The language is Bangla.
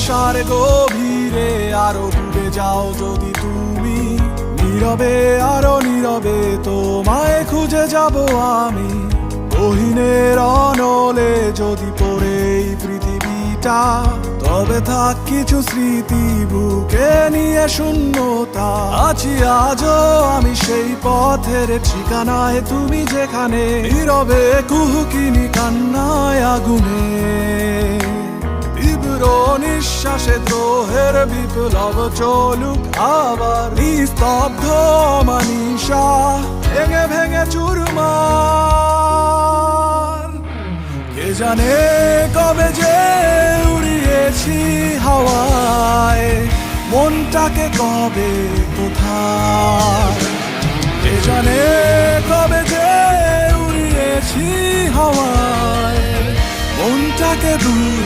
ভালোবাসার গভীরে আরো ডুবে যাও যদি তুমি, নীরবে আরো নীরবে তোমায় খুঁজে যাব আমি। গহীনের অনলে যদি পড়ে এই পৃথিবীটা, তবে থাক কিছু স্মৃতি বুকে নিয়ে শূন্যতা। আছি আজও আমি সেই পথের ঠিকানায়, তুমি যেখানে নীরবে কুহুকিনি কান্নায় আগুনে। তীব্র নিঃশ্বাসে দ্রোহের বিপ্লব চলুক আবার, নিস্তব্ধ মানিসা ভেঙে ভেঙে চুরমার। কে জানে কবে যে উড়িয়েছি হাওয়ায়, মনটাকে কবে কোথায়। কে জানে কবে যে উড়িয়েছি হাওয়ায়, মনটাকে দূর